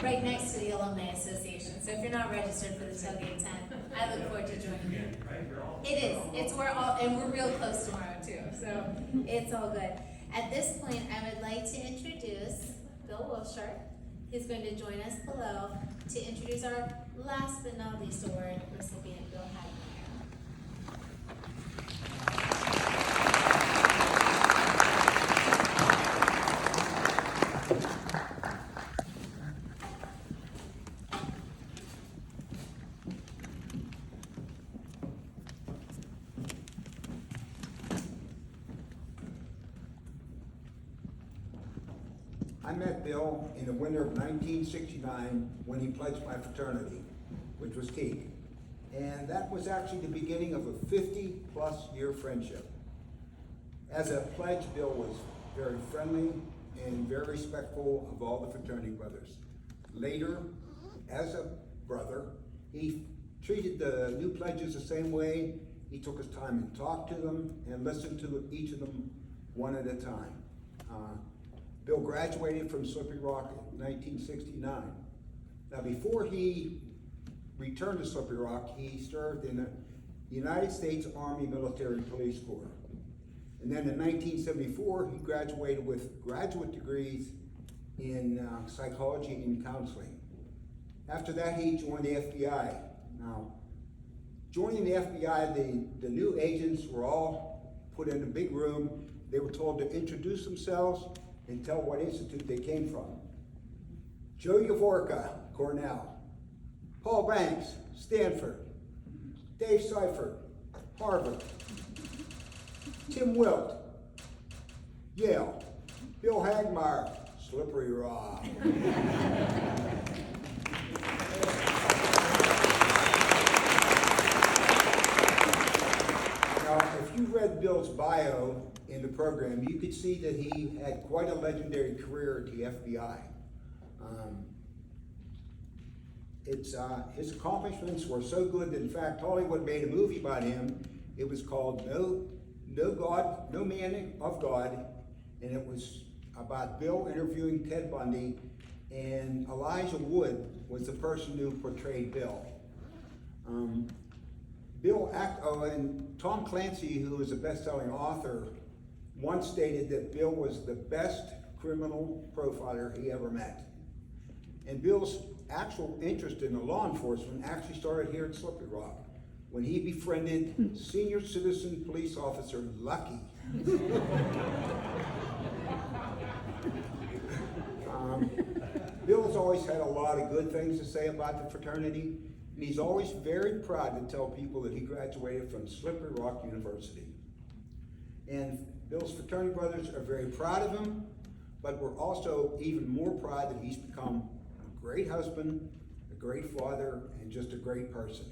right next to the Alumni Association. So if you're not registered for the tailgate tent, I look forward to joining you. It is. It's where all, and we're real close tomorrow too. So it's all good. At this point, I would like to introduce Bill Wilshire. He's going to join us below to introduce our last but not least award recipient, Bill Hagmaier. I met Bill in the winter of 1969 when he pledged my fraternity, which was Teague. And that was actually the beginning of a 50-plus year friendship. As a pledge, Bill was very friendly and very respectful of all the fraternity brothers. Later, as a brother, he treated the new pledges the same way. He took his time and talked to them and listened to each of them one at a time. Bill graduated from Slippery Rock in 1969. Now, before he returned to Slippery Rock, he served in the United States Army Military Police Corps. And then in 1974, he graduated with graduate degrees in psychology and counseling. After that, he joined the FBI. Now, joining the FBI, the new agents were all put in a big room. They were told to introduce themselves and tell what institute they came from. Joe Yavorka, Cornell. Paul Banks, Stanford. Dave Seifert, Harvard. Tim Wilt, Yale. Bill Hagmaier, Slippery Rock. Now, if you read Bill's bio in the program, you could see that he had quite a legendary career at the FBI. His accomplishments were so good that, in fact, Hollywood made a movie about him. It was called No Man of God, and it was about Bill interviewing Ted Bundy, and Elijah Wood was the person who portrayed Bill. And Tom Clancy, who is a best-selling author, once stated that Bill was the best criminal profiler he ever met. And Bill's actual interest in the law enforcement actually started here at Slippery Rock when he befriended senior citizen police officer Lucky. Bill has always had a lot of good things to say about the fraternity, and he's always very proud to tell people that he graduated from Slippery Rock University. And Bill's fraternity brothers are very proud of him, but we're also even more proud that he's become a great husband, a great father, and just a great person.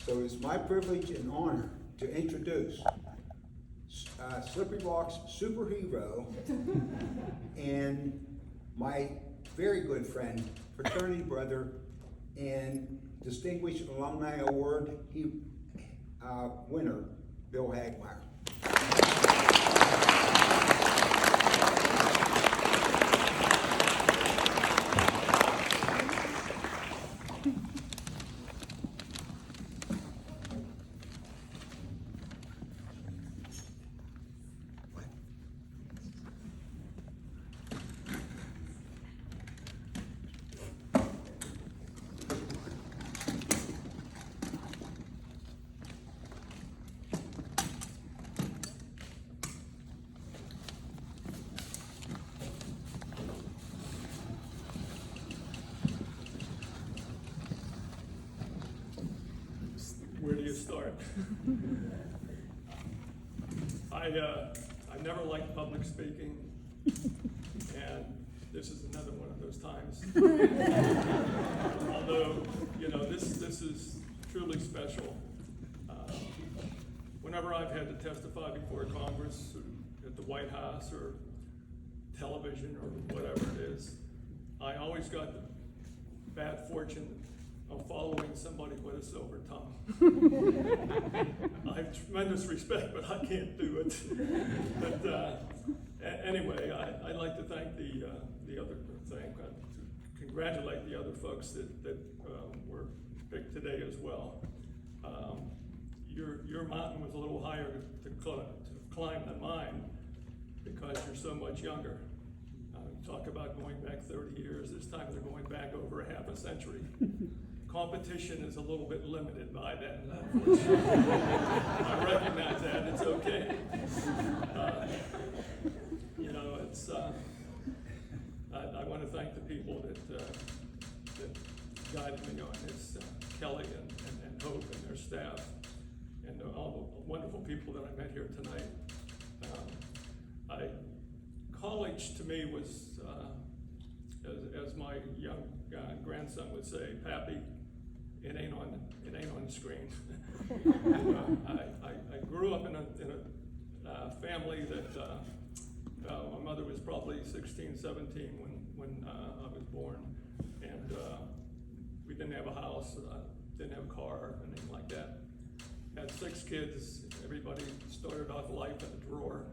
So it's my privilege and honor to introduce Slippery Rock's superhero and my very good friend, fraternity brother, and Distinguished Alumni Award winner, Bill Hagmaier. Where do you start? I never liked public speaking, and this is another one of those times. Although, you know, this is truly special. Whenever I've had to testify before Congress, or at the White House, or television, or whatever it is, I always got the bad fortune of following somebody with a silver tongue. I have tremendous respect, but I can't do it. But anyway, I'd like to thank the other thing, congratulate the other folks that were picked today as well. Your mountain was a little higher to climb than mine because you're so much younger. Talk about going back 30 years. This time they're going back over a half a century. Competition is a little bit limited by that. I recognize that. It's okay. You know, it's. I want to thank the people that guided me on this, Kelly and Hope and their staff, and all the wonderful people that I met here tonight. College to me was, as my young grandson would say, "Pappy, it ain't on the screen." I grew up in a family that my mother was probably 16, 17 when I was born, and we didn't have a house, didn't have a car, or anything like that. Had 6 kids. Everybody started off life in a drawer.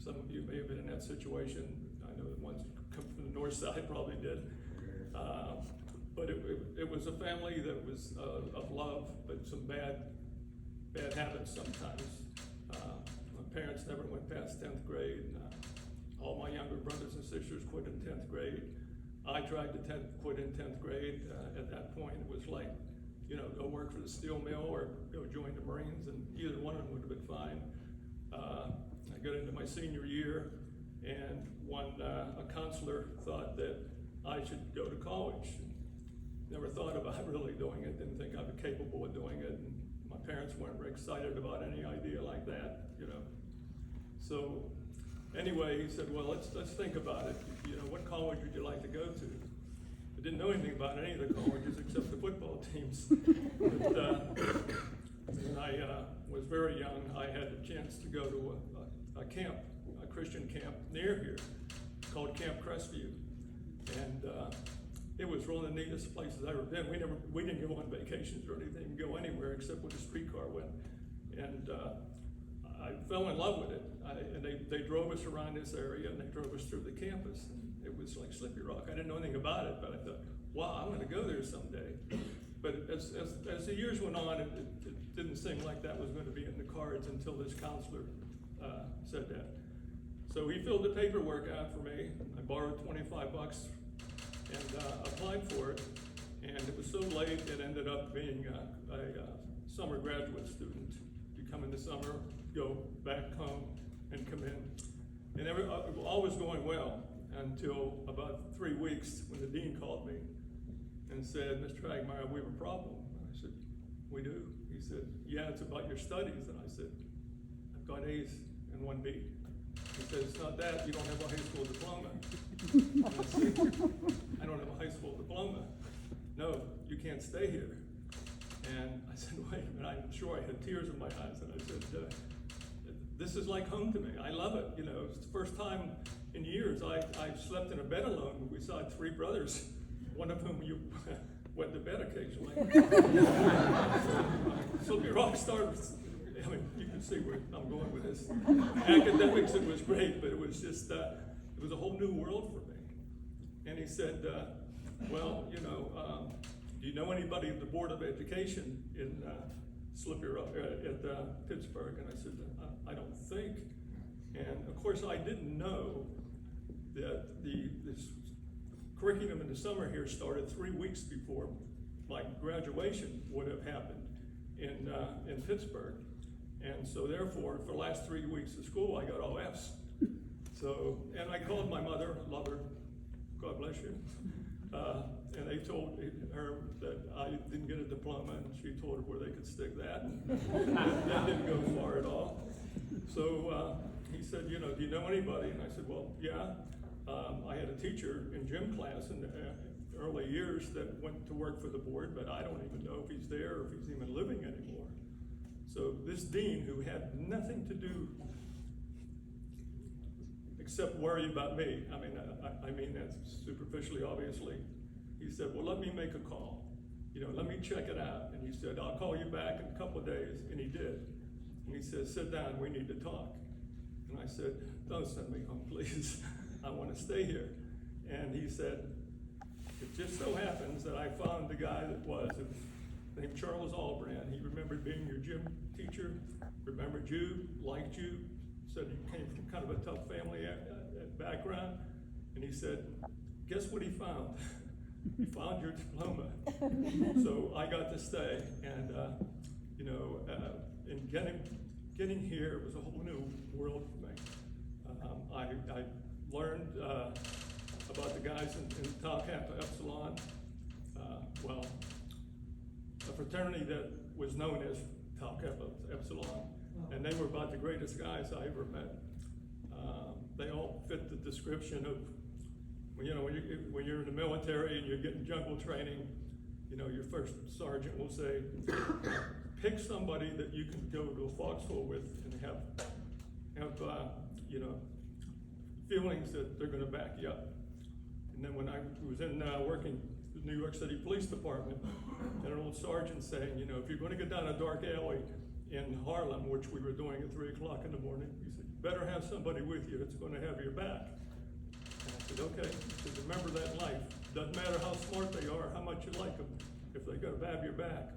Some of you may have been in that situation. I know the ones who come from the north side probably did. But it was a family that was of love, but some bad habits sometimes. My parents never went past 10th grade. All my younger brothers and sisters quit in 10th grade. I tried to quit in 10th grade. At that point, it was like, you know, go work for the steel mill or go join the Marines, and either one of them would have been fine. I got into my senior year, and a counselor thought that I should go to college. Never thought about really doing it, didn't think I was capable of doing it, and my parents weren't very excited about any idea like that, you know. So anyway, he said, well, let's think about it. You know, what college would you like to go to? I didn't know anything about any of the colleges except the football teams. But when I was very young, I had a chance to go to a camp, a Christian camp near here called Camp Crestview. And it was one of the neatest places I've ever been. We didn't go on vacations or anything, go anywhere except where the streetcar went. And I fell in love with it. And they drove us around this area, and they drove us through the campus. And it was like Slippy Rock. I didn't know anything about it, but I thought, wow, I'm gonna go there someday. But as the years went on, it didn't seem like that was gonna be in the cards until this counselor said that. So he filled the paperwork out for me. I borrowed $25 and applied for it. And it was so late, it ended up being a summer graduate student. You come in the summer, go back home, and come in. And all was going well until about 3 weeks when the dean called me and said, Mr. Hagmaier, we have a problem. I said, we do? He said, yeah, it's about your studies. And I said, I've got A's and 1 B. He said, it's not that, you don't have a high school diploma. And I said, I don't have a high school diploma. No, you can't stay here. And I said, wait a minute, I'm sure I had tears in my eyes. And I said, this is like home to me. I love it. You know, it's the first time in years I've slept in a bed alone beside 3 brothers, one of whom you went to bed occasionally. So be rock stars. I mean, you can see where I'm going with this. Academics, it was great, but it was just, it was a whole new world for me. And he said, well, you know, do you know anybody at the Board of Education in Slippy Rock, at Pittsburgh? And I said, I don't think. And of course, I didn't know that this curriculum in the summer here started 3 weeks before my graduation would have happened in Pittsburgh. And so therefore, for the last 3 weeks of school, I got all Fs. So, and I called my mother, love her, God bless you. And they told her that I didn't get a diploma, and she told her where they could stick that. And that didn't go far at all. So he said, you know, do you know anybody? And I said, well, yeah. I had a teacher in gym class in the early years that went to work for the board, but I don't even know if he's there or if he's even living anymore. So this dean, who had nothing to do except worry about me, I mean that superficially, obviously, he said, well, let me make a call. You know, let me check it out. And he said, I'll call you back in a couple of days. And he did. And he said, sit down, we need to talk. And I said, don't send me home, please. I want to stay here. And he said, just so happens that I found the guy that was named Charles Albrand. He remembered being your gym teacher, remembered you, liked you, said you came from kind of a tough family background, and he said, guess what he found? He found your diploma. So I got to stay, and and getting here was a whole new world for me. I learned about the guys in Tau Kappa Epsilon, a fraternity that was known as Tau Kappa Epsilon, and they were about the greatest guys I ever met. They all fit the description of, when you're in the military and you're getting jungle training, your first sergeant will say, pick somebody that you can go to a foxhole with and have feelings that they're going to back you up. And then when I was in working with the New York City Police Department, and an old sergeant saying, if you're going to go down a dark alley in Harlem, which we were doing at 3 o'clock in the morning, he said, you better have somebody with you that's going to have your back. And I said, okay. He said, remember that in life. Doesn't matter how smart they are, how much you like them, if they're going to have your back.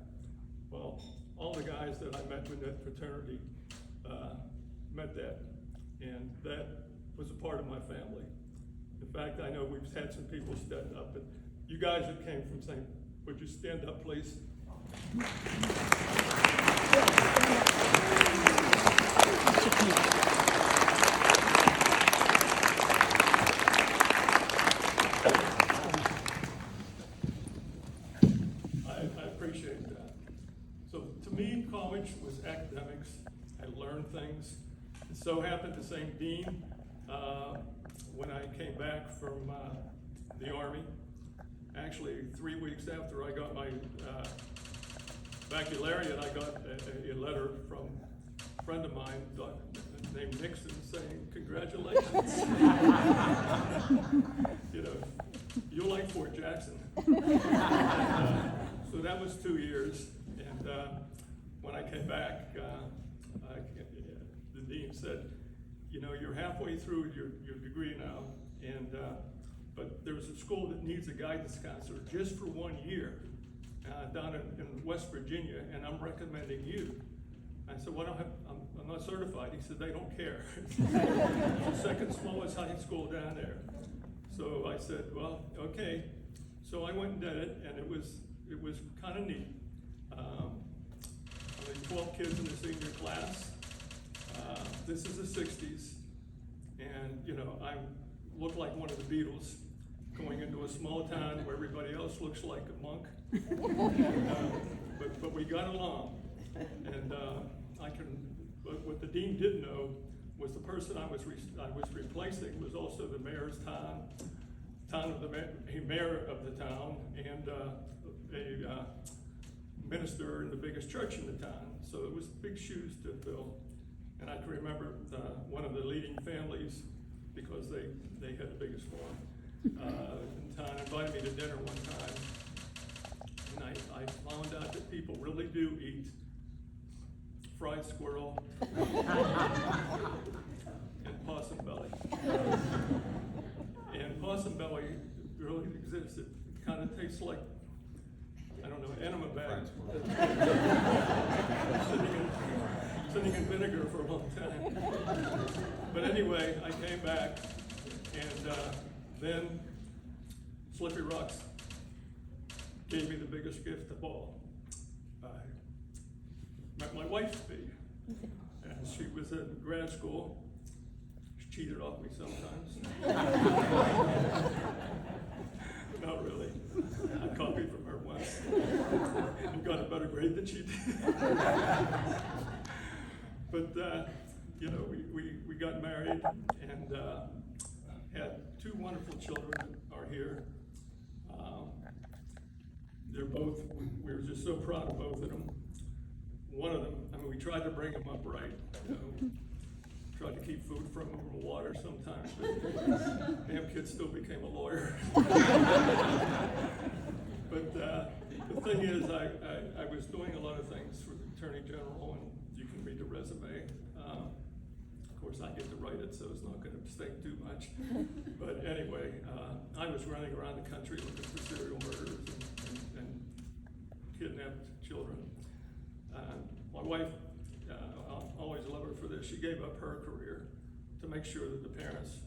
Well, all the guys that I met with that fraternity met that, and that was a part of my family. In fact, I know we've had some people stand up, and you guys that came from St. Would you stand up, please? I appreciate that. So to me, college was academics. I learned things. It so happened the same dean, when I came back from the Army, actually 3 weeks after I got my baccalaureate, I got a letter from a friend of mine named Nixon saying, congratulations. You're like Fort Jackson. So that was 2 years, and when I came back, the dean said, you're halfway through your degree now, and but there's a school that needs a guidance counselor just for 1 year down in West Virginia, and I'm recommending you. I said, well, I'm not certified. He said, they don't care. It's the second smallest high school down there. So I said, well, okay. So I went and did it, and it was kind of neat. I mean, 12 kids in the senior class. This is the 60s, and I look like one of the Beatles going into a small town where everybody else looks like a monk. But we got along, and but what the dean didn't know was the person I was replacing was also the mayor's mayor of the town, and a minister in the biggest church in the town. So it was big shoes to fill. And I can remember one of the leading families, because they had the biggest farm in town, invited me to dinner one time. And I found out that people really do eat fried squirrel and possum belly. And possum belly really exists. It kind of tastes like, I don't know, enema bag. Sitting in vinegar for a long time. But anyway, I came back, and then Slippery Rocks gave me the biggest gift of all. I met my wife-to-be, and she was in grad school. She cheated off me sometimes. Not really. I copied from her once and got a better grade than she did. But we got married, and had 2 wonderful children that are here. We were just so proud of both of them. One of them, we tried to bring them up right. Tried to keep food from them or water sometimes, but damn kid still became a lawyer. But the thing is, I was doing a lot of things for the Attorney General, and you can read the resume. Of course, I get to write it, so it's not going to stink too much. But anyway, I was running around the country looking for serial children. My wife, I'll always love her for this, she gave up her career to make sure that the parents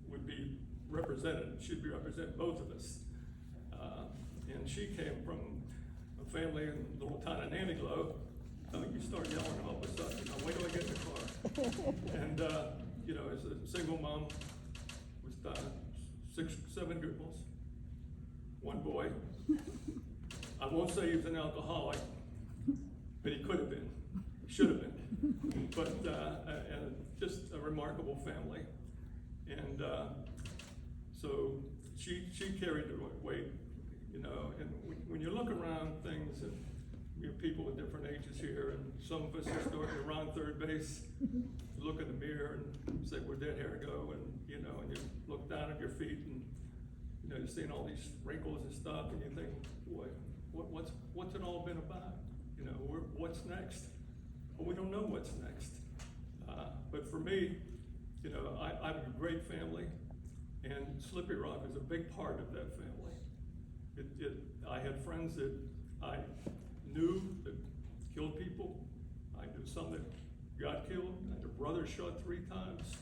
would be represented, should be representing both of us. And she came from a family in the little town of Nantiglow. You start yelling all of a sudden, wait till I get in the car. And, as a single mom with 7 girls, 1 boy. I won't say he was an alcoholic, but he could have been, should have been. But and just a remarkable family. And so she carried the weight, and when you look around things, and we have people at different ages here, and some of us are starting around third base, you look in the mirror and say, where'd that hair go? And you look down at your feet, and you're seeing all these wrinkles and stuff, and you think, what's it all been about? What's next? Well, we don't know what's next. But for me, I have a great family, and Slippery Rock is a big part of that family. I had friends that I knew that killed people. I knew some that got killed. I had a brother shot 3 times.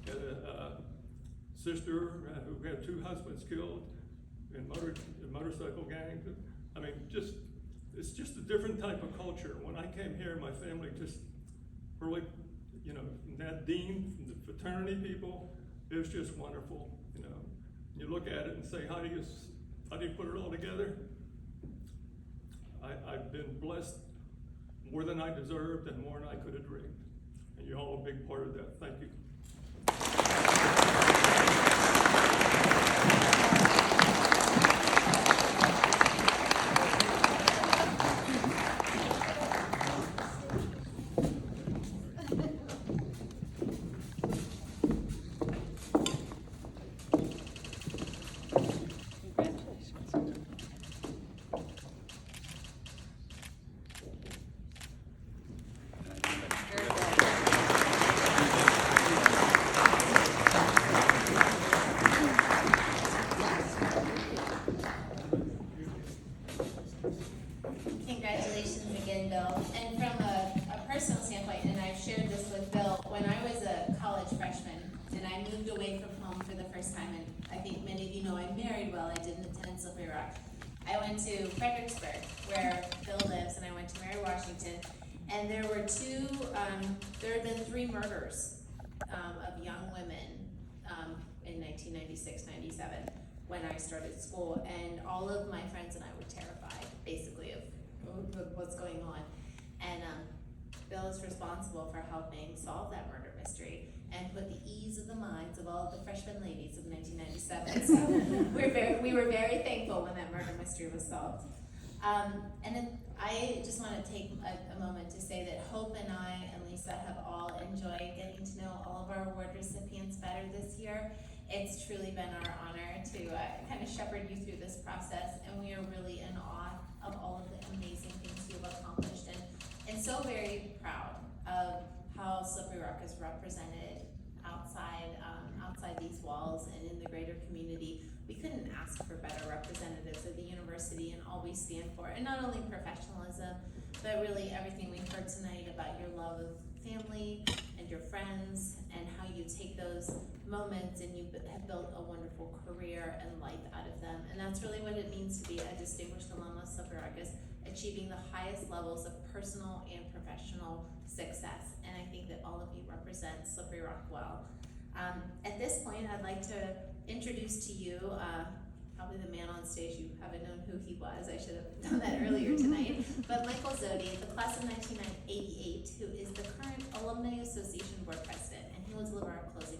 I had a sister who had 2 husbands killed in motorcycle gangs. I mean, it's just a different type of culture. When I came here, my family just really, Nat Dean, the fraternity people, it was just wonderful. You look at it and say, how do you put it all together? I've been blessed more than I deserved and more than I could have dreamed. And you're all a big part of that. Thank you. Congratulations again, Bill. And from a personal standpoint, and I've shared this with Bill, when I was a college freshman and I moved away from home for the first time, and I think many of you know I'm married well, I didn't attend Slippery Rock. I went to Fredericksburg, where Bill lives, and I went to Mary Washington, and there were there had been 3 murders of young women in 1996-97 when I started school, and all of my friends and I were terrified, basically, of what's going on. And Bill is responsible for helping solve that murder mystery and put the ease of the minds of all of the freshman ladies of 1997. So we were very thankful when that murder mystery was solved. And then I just want to take a moment to say that Hope and I and Lisa have all enjoyed getting to know all of our award recipients better this year. It's truly been our honor to kind of shepherd you through this process, and we are really in awe of all of the amazing things you've accomplished, and so very proud of how Slippery Rock is represented outside these walls and in the greater community. We couldn't ask for better representatives of the university and all we stand for, and not only professionalism, but really everything we've heard tonight about your love of family and your friends, and how you take those moments and you have built a wonderful career and life out of them. And that's really what it means to be a distinguished alum of Slippery Rock, is achieving the highest levels of personal and professional success. And I think that all of you represent Slippery Rock well. At this point, I'd like to introduce to you probably the man on stage. You haven't known who he was. I should have done that earlier tonight. But Michael Zodi, the class of 1988, who is the current Alumni Association Board President, and he will deliver our closing